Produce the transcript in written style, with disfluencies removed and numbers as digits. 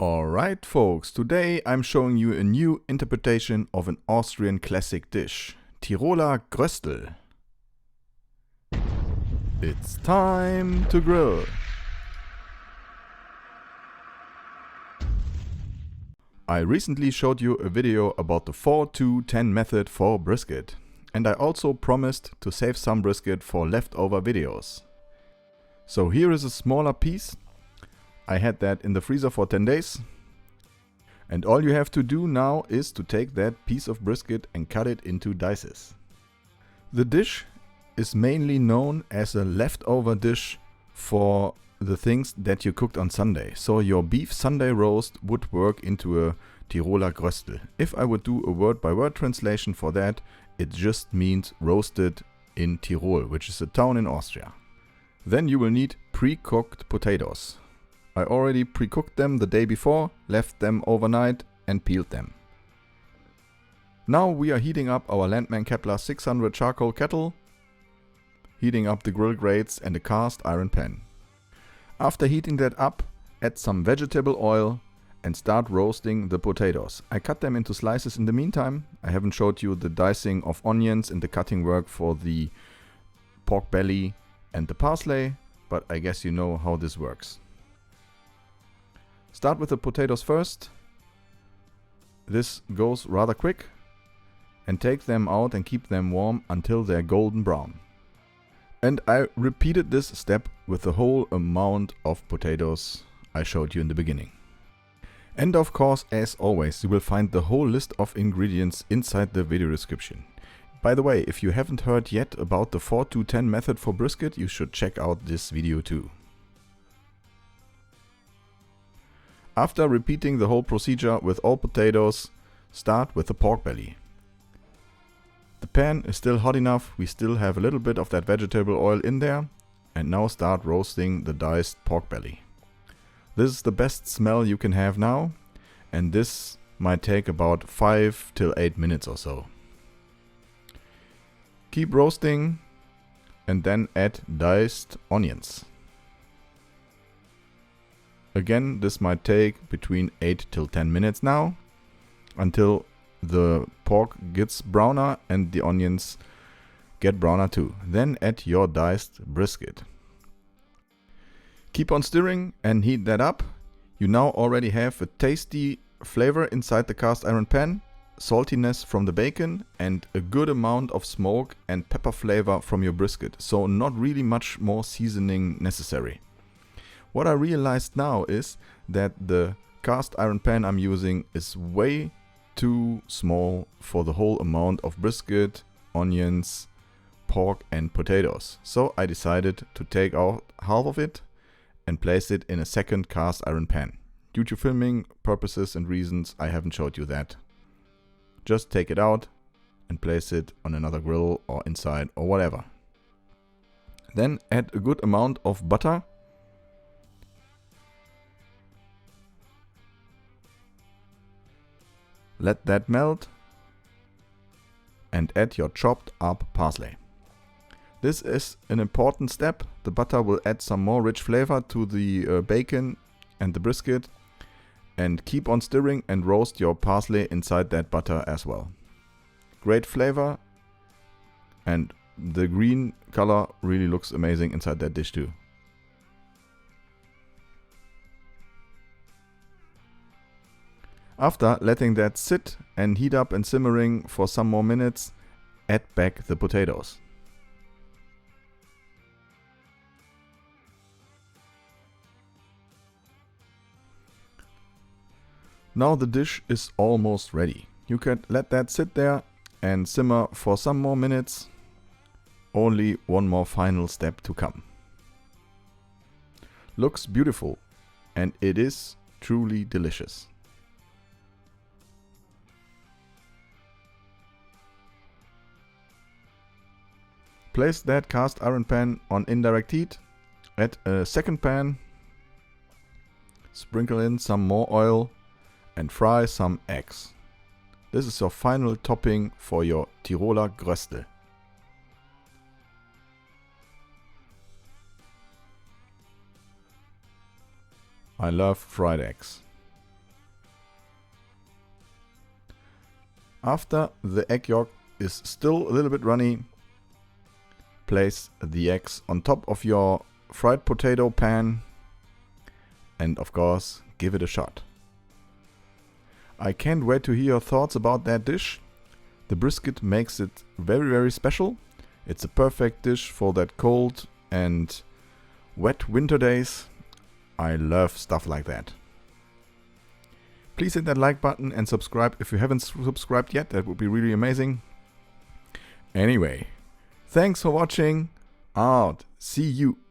Alright folks, today I'm showing you a new interpretation of an Austrian classic dish, Tiroler Gröstl. It's time to grill. I recently showed you a video about the 4-2-10 method for brisket, and I also promised to save some brisket for leftover videos. So here is a smaller piece. I had that in the freezer for 10 days. And all you have to do now is to take that piece of brisket and cut it into dices. The dish is mainly known as a leftover dish for the things that you cooked on Sunday. So your beef Sunday roast would work into a Tiroler Gröstl. If I would do a word-by-word translation for that, it just means roasted in Tyrol, which is a town in Austria. Then you will need pre-cooked potatoes. I already pre-cooked them the day before, left them overnight and peeled them. Now we are heating up our Landmann Kepler 600 charcoal kettle, heating up the grill grates and a cast iron pan. After heating that up, add some vegetable oil and start roasting the potatoes. I cut them into slices in the meantime. I haven't showed you the dicing of onions and the cutting work for the pork belly and the parsley, but I guess you know how this works. Start with the potatoes first. This goes rather quick. And take them out and keep them warm until they're golden brown. And I repeated this step with the whole amount of potatoes I showed you in the beginning. And of course, as always, you will find the whole list of ingredients inside the video description. By the way, if you haven't heard yet about the 4-2-10 method for brisket, you should check out this video too. After repeating the whole procedure with all potatoes, start with the pork belly. The pan is still hot enough, we still have a little bit of that vegetable oil in there, and now start roasting the diced pork belly. This is the best smell you can have now, and this might take about 5 till 8 minutes or so. Keep roasting and then add diced onions. Again, this might take between 8 till 10 minutes now, until the pork gets browner and the onions get browner too. Then add your diced brisket. Keep on stirring and heat that up. You now already have a tasty flavor inside the cast iron pan, saltiness from the bacon and a good amount of smoke and pepper flavor from your brisket. So not really much more seasoning necessary. What I realized now is that the cast iron pan I'm using is way too small for the whole amount of brisket, onions, pork and potatoes. So I decided to take out half of it and place it in a second cast iron pan. Due to filming purposes and reasons, I haven't showed you that. Just take it out and place it on another grill or inside or whatever. Then add a good amount of butter. Let that melt and add your chopped up parsley. This is an important step. The butter will add some more rich flavor to the bacon and the brisket. And keep on stirring and roast your parsley inside that butter as well. Great flavor, and the green color really looks amazing inside that dish too. After letting that sit and heat up and simmering for some more minutes, add back the potatoes. Now the dish is almost ready. You can let that sit there and simmer for some more minutes. Only one more final step to come. Looks beautiful and it is truly delicious. Place that cast iron pan on indirect heat. Add a second pan. Sprinkle in some more oil and fry some eggs. This is your final topping for your Tiroler Gröstl. I love fried eggs. After the egg yolk is still a little bit runny, place the eggs on top of your fried potato pan and of course give it a shot. I can't wait to hear your thoughts about that dish. The brisket makes it very, very special. It's a perfect dish for that cold and wet winter days. I love stuff like that. Please hit that like button and subscribe if you haven't subscribed yet. That would be really amazing. Anyway, thanks for watching. Out. See you.